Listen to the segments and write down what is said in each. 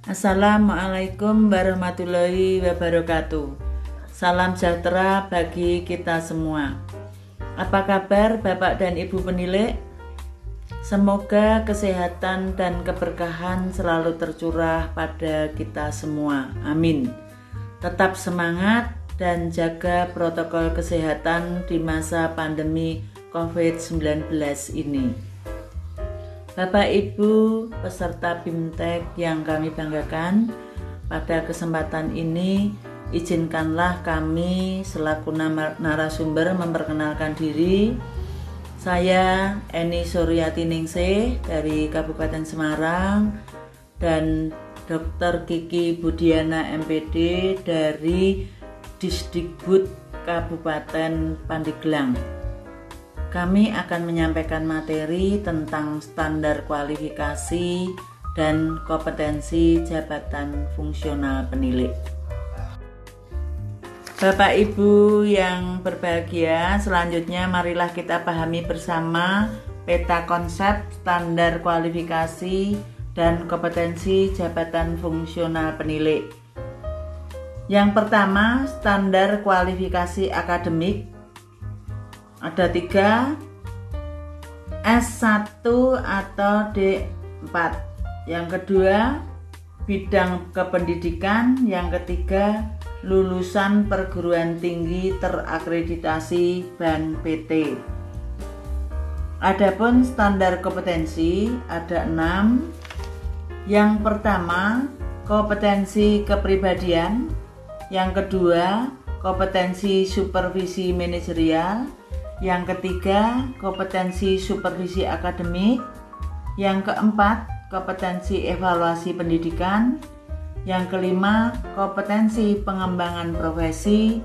Assalamualaikum warahmatullahi wabarakatuh. Salam sejahtera bagi kita semua. Apa kabar Bapak dan Ibu penilik? Semoga kesehatan dan keberkahan selalu tercurah pada kita semua. Amin. Tetap semangat dan jaga protokol kesehatan di masa pandemi COVID-19 ini. Bapak Ibu peserta BIMTEK yang kami banggakan, pada kesempatan ini izinkanlah kami selaku narasumber memperkenalkan diri. Saya Eni Suryati Ningsih dari Kabupaten Semarang dan Dr. Kiki Budiana MPD dari Disdikbud Kabupaten Pandeglang. Kami akan menyampaikan materi tentang standar kualifikasi dan kompetensi jabatan fungsional penilik. Bapak Ibu yang berbahagia, selanjutnya marilah kita pahami bersama peta konsep standar kualifikasi dan kompetensi jabatan fungsional penilik. Yang pertama, standar kualifikasi akademik. Ada 3, S1 atau D4. Yang kedua, bidang kependidikan. Yang ketiga, lulusan perguruan tinggi terakreditasi BAN PT. Adapun standar kompetensi ada 6. Yang pertama, kompetensi kepribadian. Yang kedua, kompetensi supervisi manajerial. Yang ketiga, kompetensi supervisi akademik. Yang keempat, kompetensi evaluasi pendidikan. Yang kelima, kompetensi pengembangan profesi.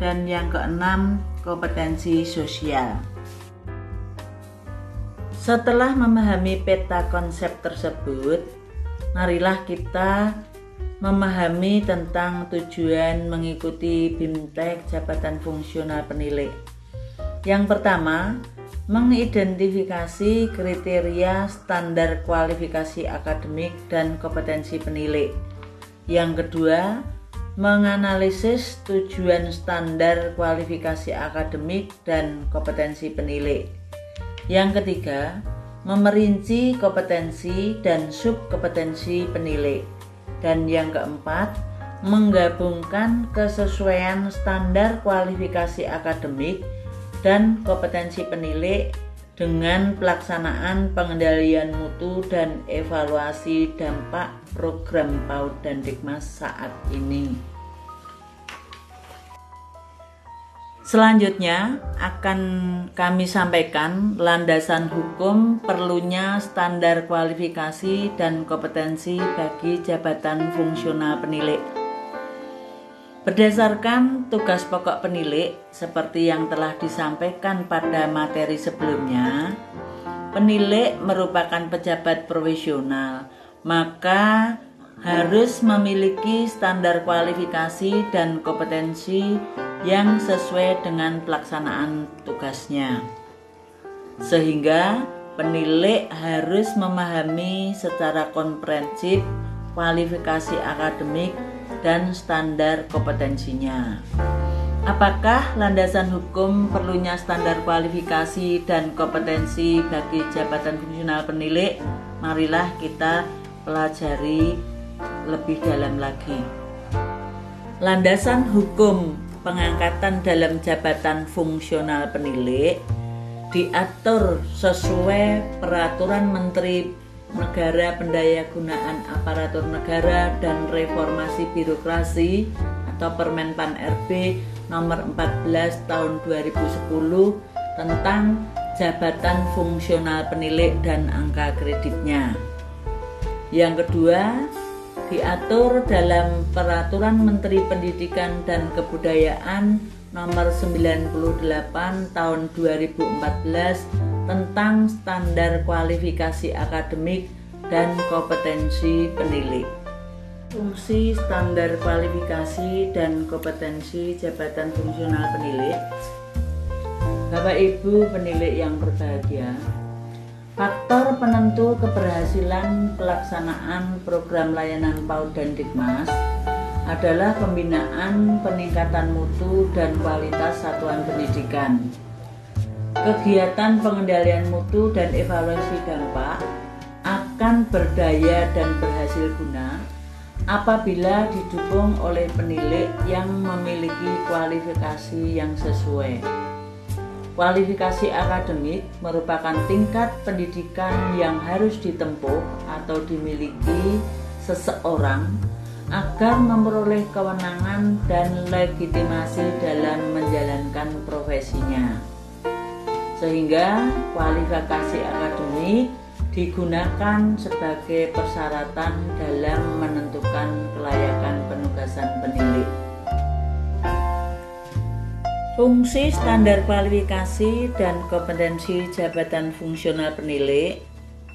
Dan yang keenam, kompetensi sosial. Setelah memahami peta konsep tersebut, marilah kita memahami tentang tujuan mengikuti BIMTEK Jabatan Fungsional Penilik. Yang pertama, mengidentifikasi kriteria standar kualifikasi akademik dan kompetensi penilik. Yang kedua, menganalisis tujuan standar kualifikasi akademik dan kompetensi penilik. Yang ketiga, memerinci kompetensi dan subkompetensi penilik. Dan yang keempat, menggabungkan kesesuaian standar kualifikasi akademik dan kompetensi penilik dengan pelaksanaan pengendalian mutu dan evaluasi dampak program PAUD dan Dikmas saat ini. Selanjutnya akan kami sampaikan landasan hukum perlunya standar kualifikasi dan kompetensi bagi jabatan fungsional penilik. Berdasarkan tugas pokok penilik, seperti yang telah disampaikan pada materi sebelumnya, penilik merupakan pejabat profesional, maka harus memiliki standar kualifikasi dan kompetensi yang sesuai dengan pelaksanaan tugasnya. Sehingga penilik harus memahami secara komprehensif kualifikasi akademik dan standar kompetensinya. Apakah landasan hukum perlunya standar kualifikasi dan kompetensi bagi jabatan fungsional penilik? Marilah kita pelajari lebih dalam lagi. Landasan hukum pengangkatan dalam jabatan fungsional penilik diatur sesuai Peraturan Menteri Negara Pendayagunaan Aparatur Negara dan Reformasi Birokrasi atau Permen PAN RB nomor 14 tahun 2010 tentang jabatan fungsional penilik dan angka kreditnya. Yang kedua, diatur dalam Peraturan Menteri Pendidikan dan Kebudayaan nomor 98 tahun 2014 tentang standar kualifikasi akademik dan kompetensi penilik. Fungsi standar kualifikasi dan kompetensi jabatan fungsional penilik. Bapak Ibu penilik yang berbahagia, Faktor penentu keberhasilan pelaksanaan program layanan PAUD dan Dikmas adalah pembinaan peningkatan mutu dan kualitas satuan pendidikan. Kegiatan pengendalian mutu dan evaluasi dampak akan berdaya dan berhasil guna apabila didukung oleh penilik yang memiliki kualifikasi yang sesuai. Kualifikasi akademik merupakan tingkat pendidikan yang harus ditempuh atau dimiliki seseorang agar memperoleh kewenangan dan legitimasi dalam menjalankan profesinya. Sehingga kualifikasi akademik digunakan sebagai persyaratan dalam menentukan kelayakan penugasan penilik. Fungsi standar kualifikasi dan kompetensi jabatan fungsional penilik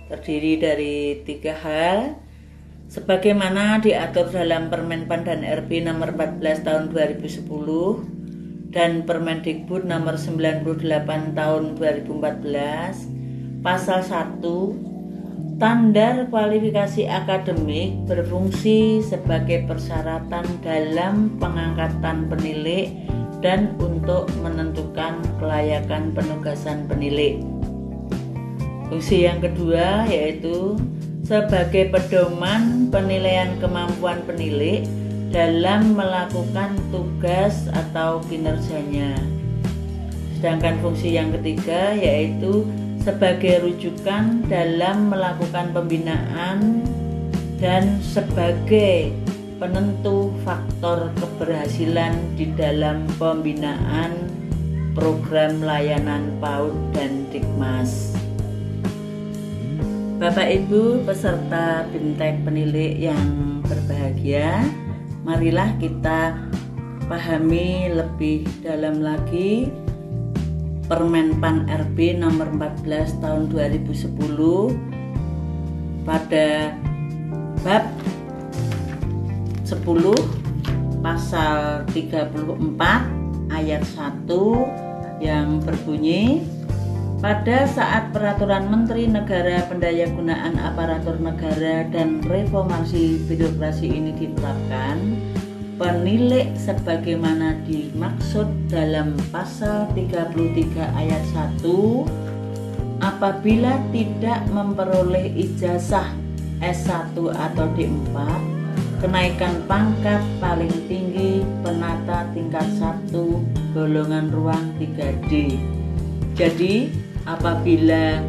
terdiri dari 3 hal, sebagaimana diatur dalam Permenpan dan RP nomor 14 tahun 2010 dan Permendikbud nomor 98 tahun 2014. Pasal 1, standar kualifikasi akademik berfungsi sebagai persyaratan dalam pengangkatan penilik dan untuk menentukan kelayakan penugasan penilik. Fungsi yang kedua yaitu sebagai pedoman penilaian kemampuan penilik dalam melakukan tugas atau kinerjanya. Sedangkan fungsi yang ketiga yaitu sebagai rujukan dalam melakukan pembinaan dan sebagai penentu faktor keberhasilan di dalam pembinaan program layanan PAUD dan Dikmas. Bapak Ibu peserta BIMTEK penilik yang berbahagia, marilah kita pahami lebih dalam lagi Permenpan RB nomor 14 tahun 2010 pada bab 10 pasal 34 ayat 1 yang berbunyi, pada saat peraturan Menteri Negara Pendayagunaan Aparatur Negara dan Reformasi Birokrasi ini ditetapkan, penilik sebagaimana dimaksud dalam pasal 33 ayat 1 apabila tidak memperoleh ijazah S1 atau D4, kenaikan pangkat paling tinggi penata tingkat 1 golongan ruang 3D. Jadi apabila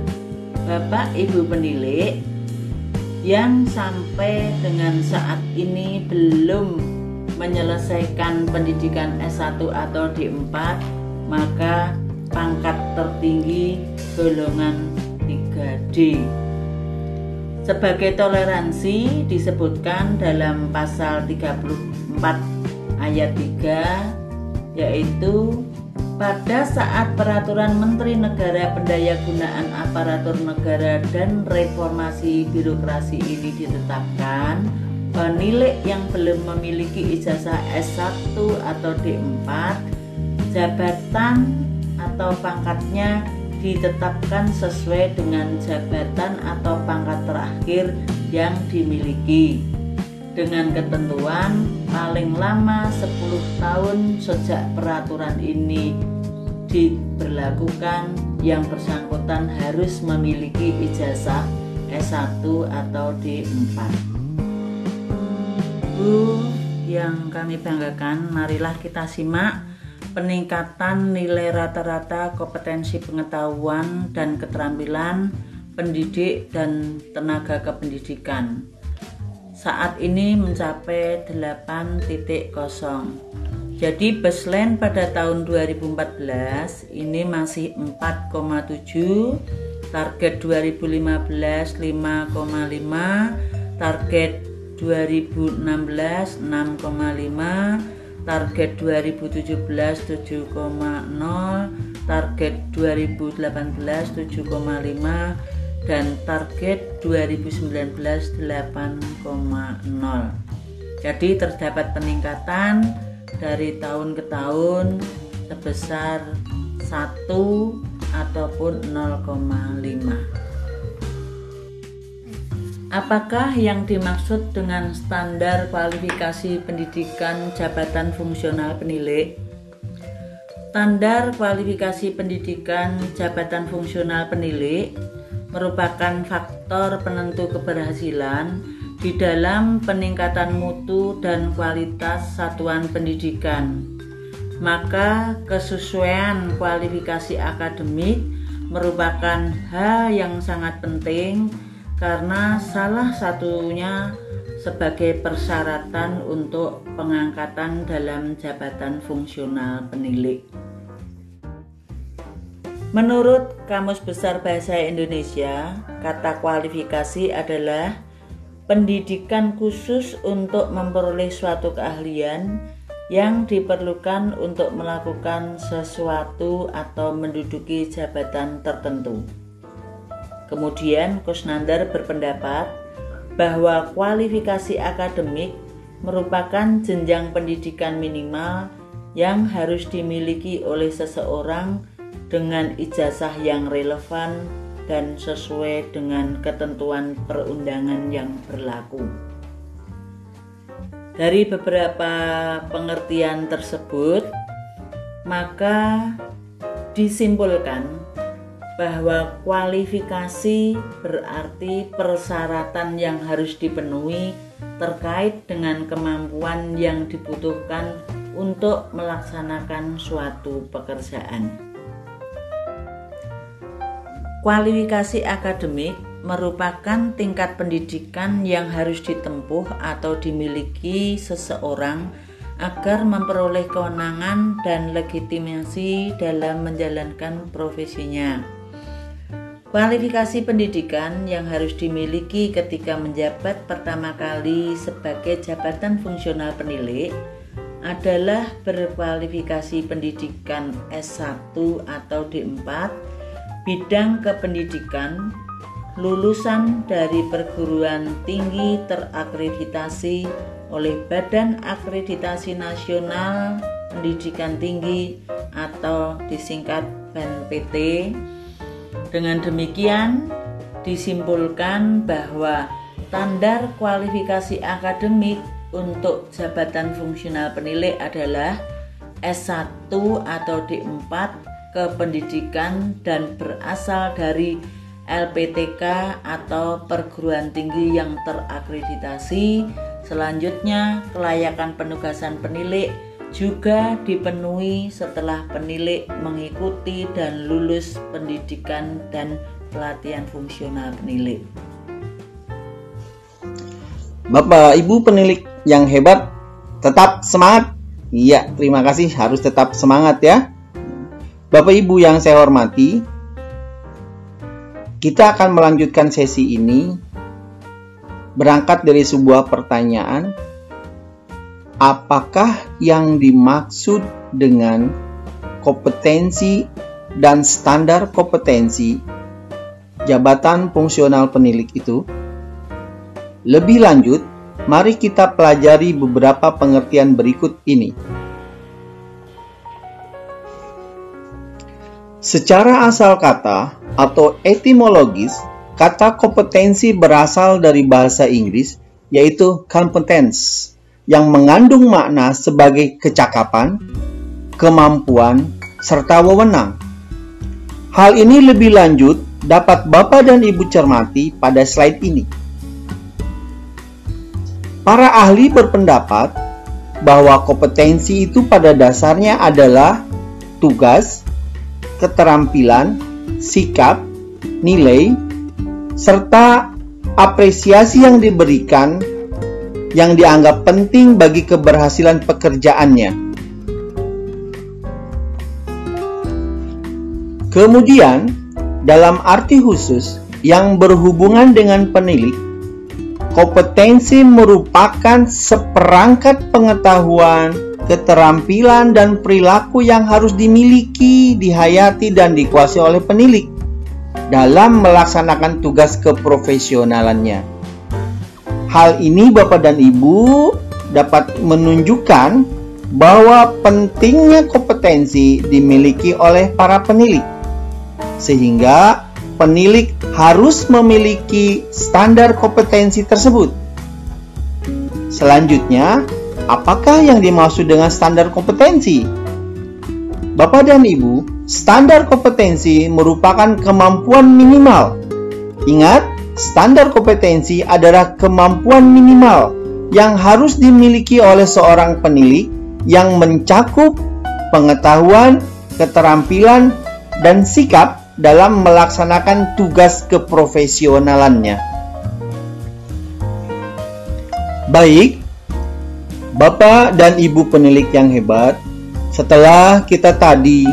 Bapak Ibu penilik yang sampai dengan saat ini belum menyelesaikan pendidikan S1 atau D4, maka pangkat tertinggi golongan 3D. Sebagai toleransi disebutkan dalam pasal 34 ayat 3, yaitu pada saat peraturan Menteri Negara Pendayagunaan Aparatur Negara dan Reformasi Birokrasi ini ditetapkan, penilik yang belum memiliki ijazah S1 atau D4, jabatan atau pangkatnya ditetapkan sesuai dengan jabatan atau pangkat terakhir yang dimiliki, dengan ketentuan paling lama 10 tahun sejak peraturan ini diberlakukan yang bersangkutan harus memiliki ijazah S1 atau D4. Yang kami banggakan, marilah kita simak peningkatan nilai rata-rata kompetensi pengetahuan dan keterampilan pendidik dan tenaga kependidikan. Saat ini mencapai 8.0. Jadi baseline pada tahun 2014 ini masih 4,7, target 2015 5,5, target 2016 6,5, target 2017 7,0, target 2018 7,5, dan target 2019 8,0. Jadi terdapat peningkatan dari tahun ke tahun sebesar 1 ataupun 0,5. Apakah yang dimaksud dengan standar kualifikasi pendidikan jabatan fungsional penilik? Standar kualifikasi pendidikan jabatan fungsional penilik merupakan faktor penentu keberhasilan di dalam peningkatan mutu dan kualitas satuan pendidikan. Maka kesesuaian kualifikasi akademik merupakan hal yang sangat penting karena salah satunya sebagai persyaratan untuk pengangkatan dalam jabatan fungsional penilik. Menurut Kamus Besar Bahasa Indonesia, kata kualifikasi adalah pendidikan khusus untuk memperoleh suatu keahlian yang diperlukan untuk melakukan sesuatu atau menduduki jabatan tertentu. Kemudian Kusnandar berpendapat bahwa kualifikasi akademik merupakan jenjang pendidikan minimal yang harus dimiliki oleh seseorang dengan ijazah yang relevan dan sesuai dengan ketentuan perundangan yang berlaku. Dari beberapa pengertian tersebut, maka disimpulkan bahwa kualifikasi berarti persyaratan yang harus dipenuhi terkait dengan kemampuan yang dibutuhkan untuk melaksanakan suatu pekerjaan. Kualifikasi akademik merupakan tingkat pendidikan yang harus ditempuh atau dimiliki seseorang agar memperoleh kewenangan dan legitimasi dalam menjalankan profesinya. Kualifikasi pendidikan yang harus dimiliki ketika menjabat pertama kali sebagai jabatan fungsional penilik adalah berkualifikasi pendidikan S1 atau D4, bidang kependidikan, lulusan dari perguruan tinggi terakreditasi oleh Badan Akreditasi Nasional Pendidikan Tinggi atau disingkat BANPT. Dengan demikian, disimpulkan bahwa standar kualifikasi akademik untuk jabatan fungsional penilik adalah S1 atau D4 kependidikan dan berasal dari LPTK atau perguruan tinggi yang terakreditasi. Selanjutnya, kelayakan penugasan penilik juga dipenuhi setelah penilik mengikuti dan lulus pendidikan dan pelatihan fungsional penilik. Bapak Ibu penilik yang hebat, tetap semangat. Iya, terima kasih, harus tetap semangat ya. Bapak Ibu yang saya hormati, kita akan melanjutkan sesi ini berangkat dari sebuah pertanyaan. Apakah yang dimaksud dengan kompetensi dan standar kompetensi jabatan fungsional penilik itu? Lebih lanjut, mari kita pelajari beberapa pengertian berikut ini. Secara asal kata atau etimologis, kata kompetensi berasal dari bahasa Inggris, yaitu competence, yang mengandung makna sebagai kecakapan, kemampuan, serta wewenang. Hal ini lebih lanjut dapat Bapak dan Ibu cermati pada slide ini. Para ahli berpendapat bahwa kompetensi itu pada dasarnya adalah tugas, keterampilan, sikap, nilai, serta apresiasi yang diberikan yang dianggap penting bagi keberhasilan pekerjaannya. Kemudian, dalam arti khusus yang berhubungan dengan penilik, kompetensi merupakan seperangkat pengetahuan, keterampilan, dan perilaku yang harus dimiliki, dihayati, dan dikuasai oleh penilik dalam melaksanakan tugas keprofesionalannya. Hal ini Bapak dan Ibu dapat menunjukkan bahwa pentingnya kompetensi dimiliki oleh para penilik, sehingga penilik harus memiliki standar kompetensi tersebut. Selanjutnya, apakah yang dimaksud dengan standar kompetensi? Bapak dan Ibu, standar kompetensi merupakan kemampuan minimal. Ingat, standar kompetensi adalah kemampuan minimal yang harus dimiliki oleh seorang penilik yang mencakup pengetahuan, keterampilan, dan sikap dalam melaksanakan tugas keprofesionalannya. Baik, Bapak dan Ibu penilik yang hebat, setelah kita tadi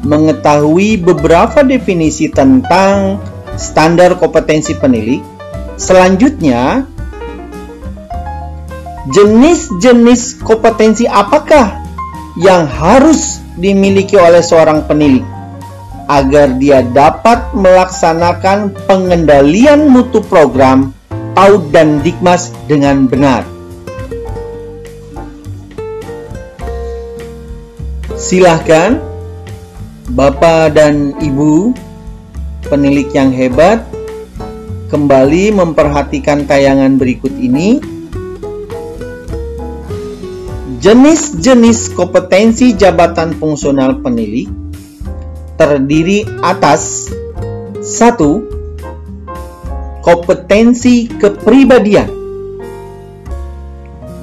mengetahui beberapa definisi tentang standar kompetensi penilik, selanjutnya jenis-jenis kompetensi apakah yang harus dimiliki oleh seorang penilik agar dia dapat melaksanakan pengendalian mutu program PAUD dan Dikmas dengan benar. Silahkan Bapak dan Ibu penilik yang hebat kembali memperhatikan tayangan berikut ini. Jenis-jenis kompetensi jabatan fungsional penilik terdiri atas 1. Kompetensi kepribadian.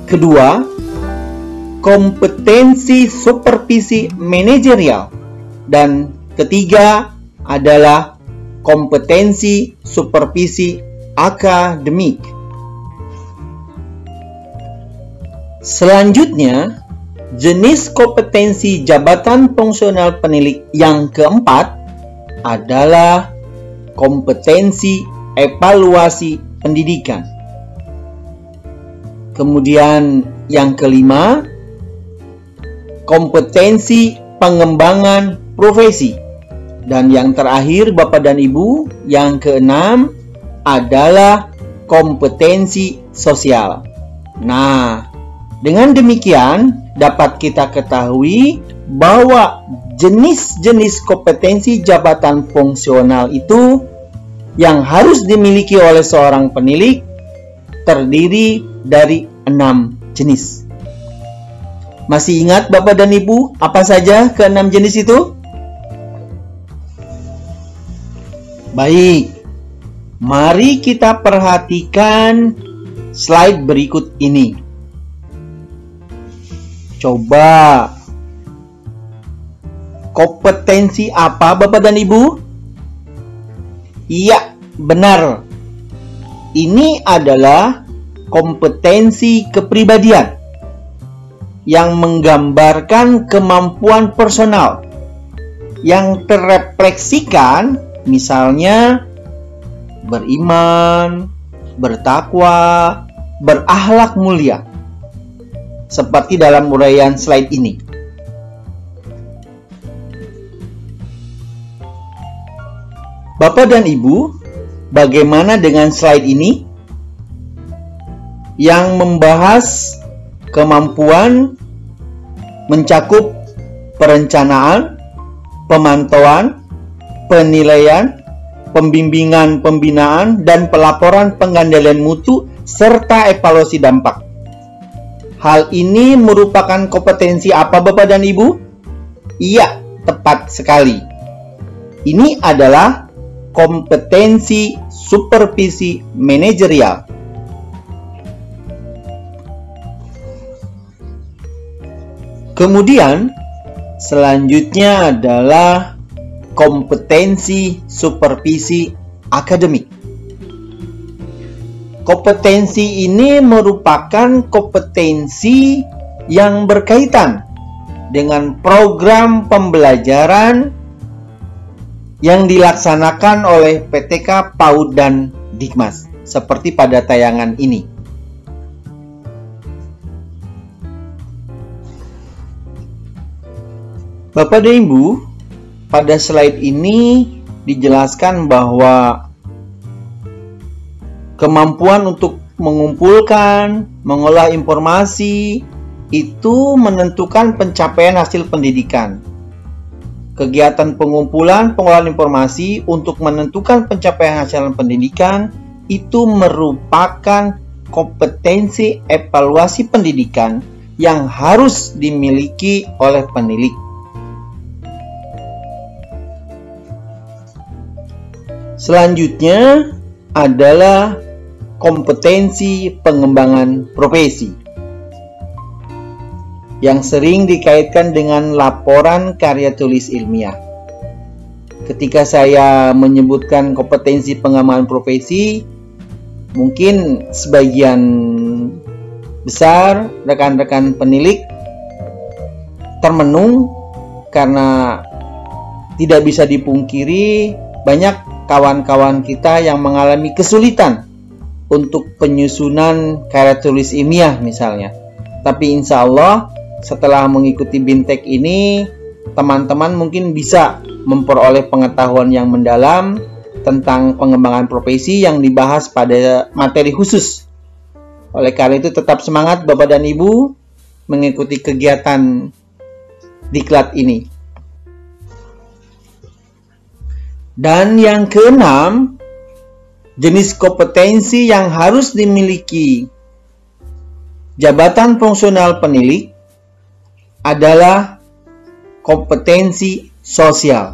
2. Kompetensi supervisi manajerial. Dan ketiga adalah kompetensi supervisi akademik. Selanjutnya, jenis kompetensi jabatan fungsional penilik yang keempat adalah kompetensi evaluasi pendidikan. Kemudian yang kelima, kompetensi pengembangan profesi. Dan yang terakhir Bapak dan Ibu, yang keenam adalah kompetensi sosial. Nah, dengan demikian dapat kita ketahui bahwa jenis-jenis kompetensi jabatan fungsional itu yang harus dimiliki oleh seorang penilik terdiri dari 6 jenis. Masih ingat Bapak dan Ibu apa saja ke-6 jenis itu? Baik, mari kita perhatikan slide berikut ini. Coba, kompetensi apa Bapak dan Ibu? Iya, benar. Ini adalah kompetensi kepribadian yang menggambarkan kemampuan personal yang terrefleksikan, misalnya beriman, bertakwa, berakhlak mulia. Seperti dalam uraian slide ini. Bapak dan Ibu, bagaimana dengan slide ini? Yang membahas kemampuan mencakup perencanaan, pemantauan, penilaian, pembimbingan pembinaan, dan pelaporan pengendalian mutu, serta evaluasi dampak. Hal ini merupakan kompetensi apa Bapak dan Ibu? Iya, tepat sekali. Ini adalah kompetensi supervisi manajerial. Kemudian, selanjutnya adalah kompetensi supervisi akademik. Kompetensi ini merupakan kompetensi yang berkaitan dengan program pembelajaran yang dilaksanakan oleh PTK, PAUD, dan Dikmas, seperti pada tayangan ini. Bapak dan Ibu, pada slide ini dijelaskan bahwa kemampuan untuk mengumpulkan, mengolah informasi, itu menentukan pencapaian hasil pendidikan. kegiatan pengumpulan pengolahan informasi untuk menentukan pencapaian hasil pendidikan itu merupakan kompetensi evaluasi pendidikan yang harus dimiliki oleh penilik. Selanjutnya adalah kompetensi pengembangan profesi yang sering dikaitkan dengan laporan karya tulis ilmiah. Ketika saya menyebutkan kompetensi pengembangan profesi, mungkin sebagian besar rekan-rekan penilik termenung karena tidak bisa dipungkiri banyak kawan-kawan kita yang mengalami kesulitan untuk penyusunan karya tulis ilmiah misalnya. Tapi insya Allah setelah mengikuti BINTEK ini, teman-teman mungkin bisa memperoleh pengetahuan yang mendalam tentang pengembangan profesi yang dibahas pada materi khusus. Oleh karena itu tetap semangat Bapak dan Ibu mengikuti kegiatan diklat ini. Dan yang keenam, jenis kompetensi yang harus dimiliki jabatan fungsional penilik adalah kompetensi sosial.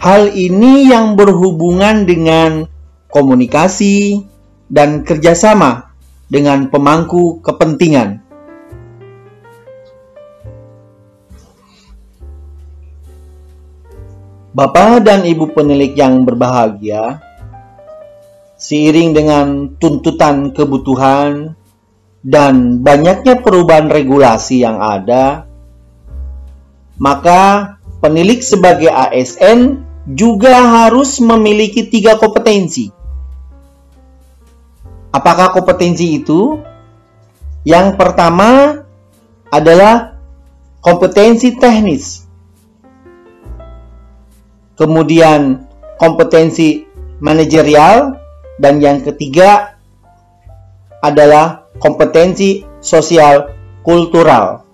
Hal ini yang berhubungan dengan komunikasi dan kerjasama dengan pemangku kepentingan. Bapak dan Ibu penilik yang berbahagia, seiring dengan tuntutan kebutuhan dan banyaknya perubahan regulasi yang ada, maka penilik sebagai ASN juga harus memiliki 3 kompetensi. Apakah kompetensi itu? Yang pertama adalah kompetensi teknis. Kemudian kompetensi manajerial, dan yang ketiga adalah kompetensi sosial kultural.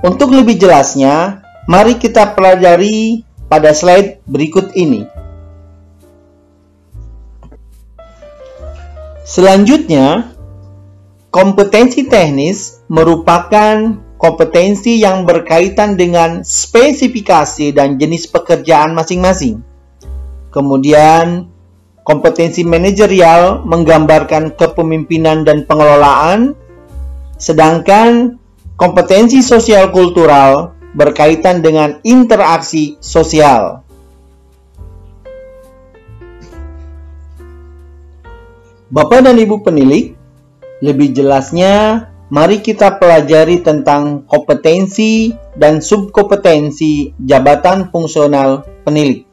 Untuk lebih jelasnya, mari kita pelajari pada slide berikut ini. Selanjutnya, kompetensi teknis merupakan kompetensi yang berkaitan dengan spesifikasi dan jenis pekerjaan masing-masing. Kemudian, kompetensi manajerial menggambarkan kepemimpinan dan pengelolaan, sedangkan kompetensi sosial kultural berkaitan dengan interaksi sosial. Bapak dan Ibu penilik, lebih jelasnya mari kita pelajari tentang kompetensi dan subkompetensi jabatan fungsional penilik.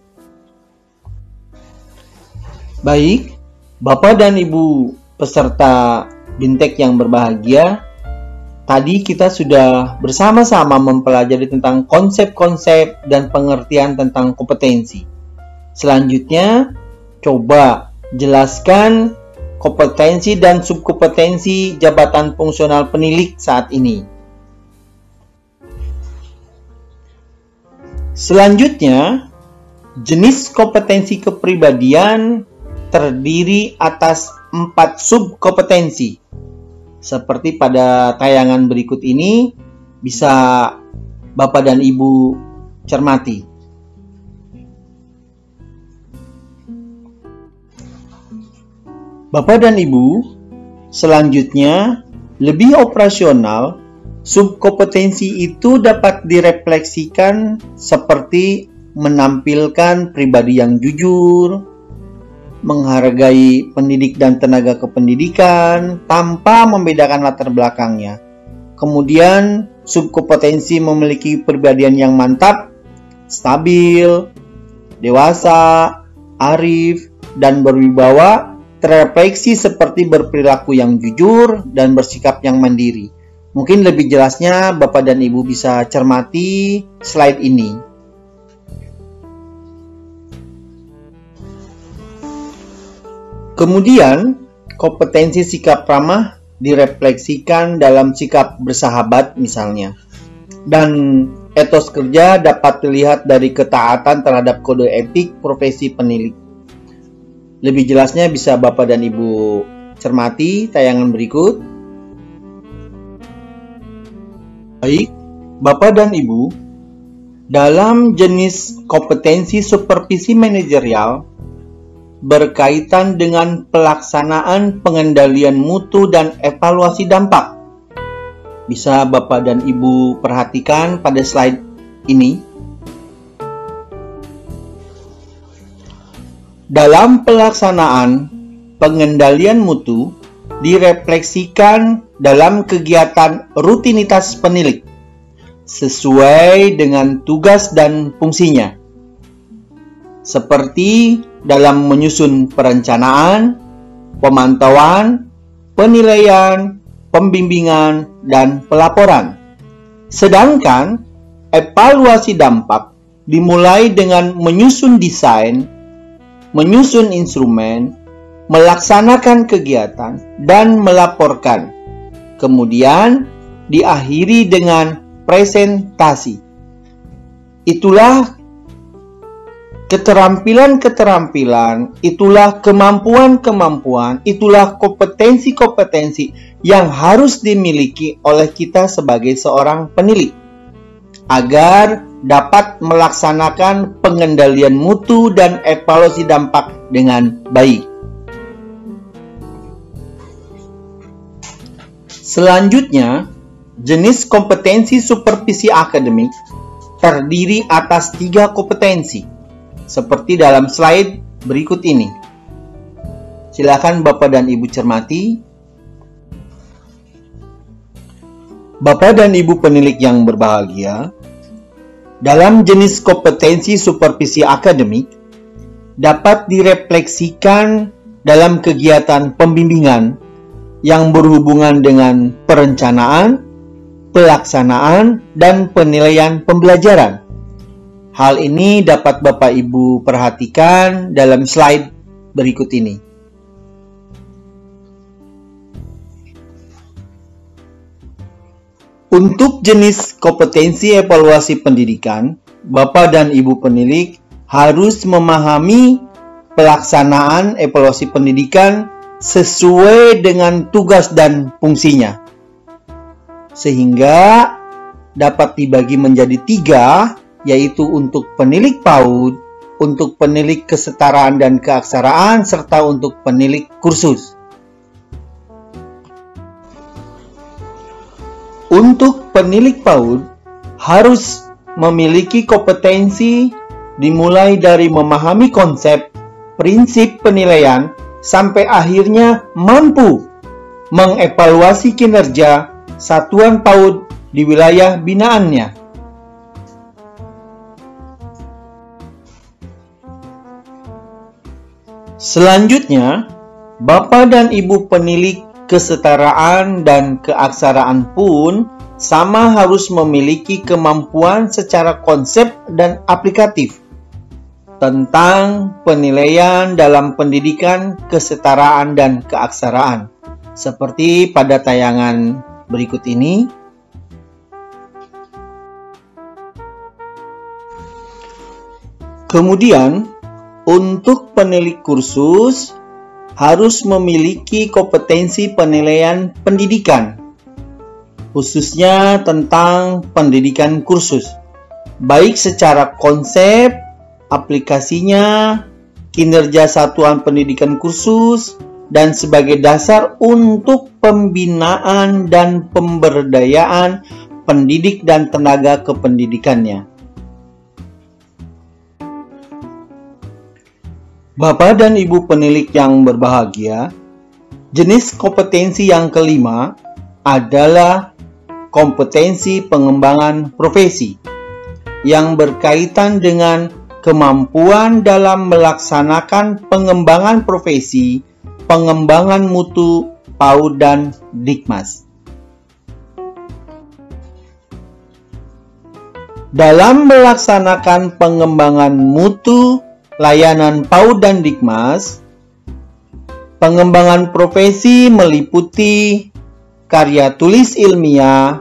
Baik, Bapak dan Ibu peserta BINTEK yang berbahagia, tadi kita sudah bersama-sama mempelajari tentang konsep-konsep dan pengertian tentang kompetensi. Selanjutnya, coba jelaskan kompetensi dan subkompetensi jabatan fungsional penilik saat ini. Selanjutnya, jenis kompetensi kepribadian terdiri atas 4 subkompetensi. Seperti pada tayangan berikut ini, bisa Bapak dan Ibu cermati. Bapak dan Ibu, selanjutnya, lebih operasional, subkompetensi itu dapat direfleksikan seperti menampilkan pribadi yang jujur, menghargai pendidik dan tenaga kependidikan tanpa membedakan latar belakangnya. Kemudian, subkompetensi memiliki kepribadian yang mantap, stabil, dewasa, arif, dan berwibawa, terrefleksi seperti berperilaku yang jujur dan bersikap yang mandiri. Mungkin lebih jelasnya Bapak dan Ibu bisa cermati slide ini. Kemudian, kompetensi sikap ramah direfleksikan dalam sikap bersahabat misalnya. Dan Etos kerja dapat dilihat dari ketaatan terhadap kode etik profesi penilik. Lebih jelasnya bisa Bapak dan Ibu cermati tayangan berikut. Baik, Bapak dan Ibu, dalam jenis kompetensi supervisi manajerial berkaitan dengan pelaksanaan pengendalian mutu dan evaluasi dampak. Bisa Bapak dan Ibu perhatikan pada slide ini. Dalam pelaksanaan pengendalian mutu direfleksikan dalam kegiatan rutinitas penilik sesuai dengan tugas dan fungsinya, seperti dalam menyusun perencanaan, pemantauan, penilaian, pembimbingan, dan pelaporan. Sedangkan evaluasi dampak dimulai dengan menyusun desain, menyusun instrumen, melaksanakan kegiatan, dan melaporkan. Kemudian diakhiri dengan presentasi. Itulah keterampilan-keterampilan, itulah kemampuan-kemampuan, itulah kompetensi-kompetensi yang harus dimiliki oleh kita sebagai seorang penilik agar dapat melaksanakan pengendalian mutu dan evaluasi dampak dengan baik. Selanjutnya, jenis kompetensi supervisi akademik terdiri atas 3 kompetensi, seperti dalam slide berikut ini. Silakan Bapak dan Ibu cermati. Bapak dan Ibu penilik yang berbahagia, dalam jenis kompetensi supervisi akademik dapat direfleksikan dalam kegiatan pembimbingan yang berhubungan dengan perencanaan, pelaksanaan, dan penilaian pembelajaran. Hal ini dapat Bapak Ibu perhatikan dalam slide berikut ini. Untuk jenis kompetensi evaluasi pendidikan, Bapak dan Ibu penilik harus memahami pelaksanaan evaluasi pendidikan sesuai dengan tugas dan fungsinya, sehingga dapat dibagi menjadi 3, yaitu untuk penilik PAUD, untuk penilik kesetaraan dan keaksaraan, serta untuk penilik kursus. Untuk penilik PAUD harus memiliki kompetensi dimulai dari memahami konsep, prinsip penilaian, sampai akhirnya mampu mengevaluasi kinerja satuan PAUD di wilayah binaannya. Selanjutnya, Bapak dan Ibu penilik kesetaraan dan keaksaraan pun sama harus memiliki kemampuan secara konsep dan aplikatif tentang penilaian dalam pendidikan kesetaraan dan keaksaraan, seperti pada tayangan berikut ini. Kemudian, untuk penilik kursus harus memiliki kompetensi penilaian pendidikan, khususnya tentang pendidikan kursus, baik secara konsep, aplikasinya, kinerja satuan pendidikan kursus, dan sebagai dasar untuk pembinaan dan pemberdayaan pendidik dan tenaga kependidikannya. Bapak dan Ibu penilik yang berbahagia, jenis kompetensi yang kelima adalah kompetensi pengembangan profesi yang berkaitan dengan kemampuan dalam melaksanakan pengembangan profesi, pengembangan mutu, PAUD, dan Dikmas. Dalam melaksanakan pengembangan mutu, layanan PAUD dan Dikmas, pengembangan profesi meliputi karya tulis ilmiah,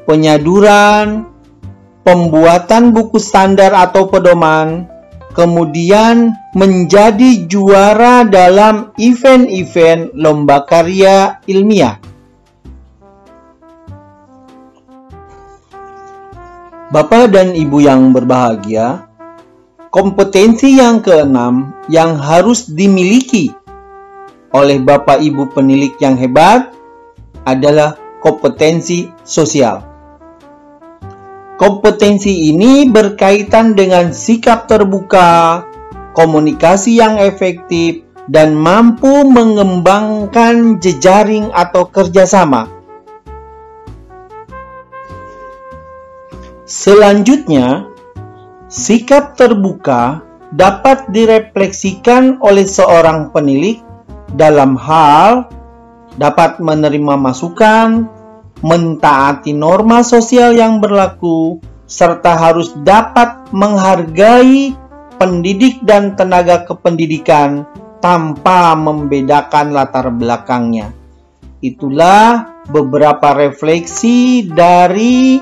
penyaduran, pembuatan buku standar atau pedoman, kemudian menjadi juara dalam event-event lomba karya ilmiah. Bapak dan Ibu yang berbahagia, kompetensi yang keenam yang harus dimiliki oleh Bapak Ibu penilik yang hebat adalah kompetensi sosial. Kompetensi ini berkaitan dengan sikap terbuka, komunikasi yang efektif, dan mampu mengembangkan jejaring atau kerjasama. Selanjutnya, sikap terbuka dapat direfleksikan oleh seorang penilik dalam hal dapat menerima masukan, mentaati norma sosial yang berlaku, serta harus dapat menghargai pendidik dan tenaga kependidikan tanpa membedakan latar belakangnya. Itulah beberapa refleksi dari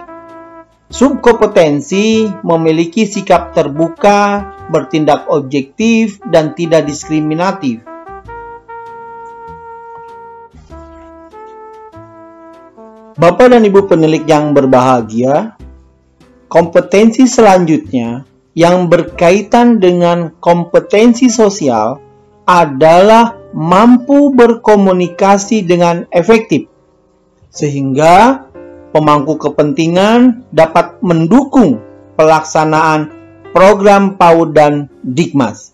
subkompetensi memiliki sikap terbuka, bertindak objektif, dan tidak diskriminatif. Bapak dan Ibu penilik yang berbahagia, kompetensi selanjutnya yang berkaitan dengan kompetensi sosial adalah mampu berkomunikasi dengan efektif, sehingga pemangku kepentingan dapat mendukung pelaksanaan program PAUD dan Dikmas.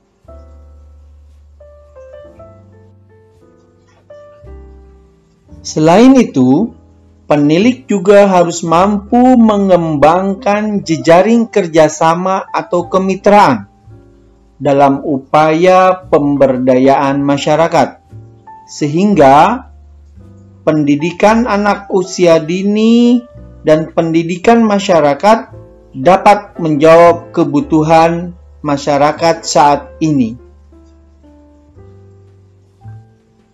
Selain itu, penilik juga harus mampu mengembangkan jejaring kerjasama atau kemitraan dalam upaya pemberdayaan masyarakat, sehingga pendidikan anak usia dini dan pendidikan masyarakat dapat menjawab kebutuhan masyarakat saat ini.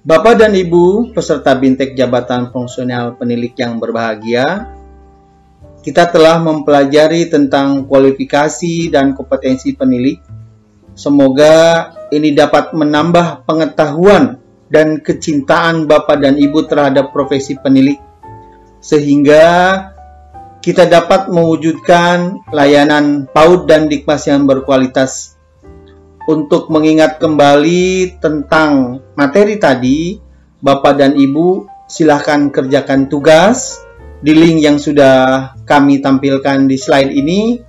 Bapak dan Ibu peserta Bintek Jabatan Fungsional Penilik yang berbahagia, kita telah mempelajari tentang kualifikasi dan kompetensi penilik. Semoga ini dapat menambah pengetahuan dan kecintaan Bapak dan Ibu terhadap profesi penilik, sehingga kita dapat mewujudkan layanan PAUD dan Dikmas yang berkualitas. Untuk mengingat kembali tentang materi tadi, Bapak dan Ibu silahkan kerjakan tugas di link yang sudah kami tampilkan di slide ini.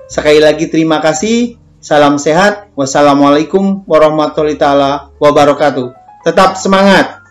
Sekali lagi terima kasih, salam sehat, wassalamualaikum warahmatullahi wabarakatuh. Tetap semangat!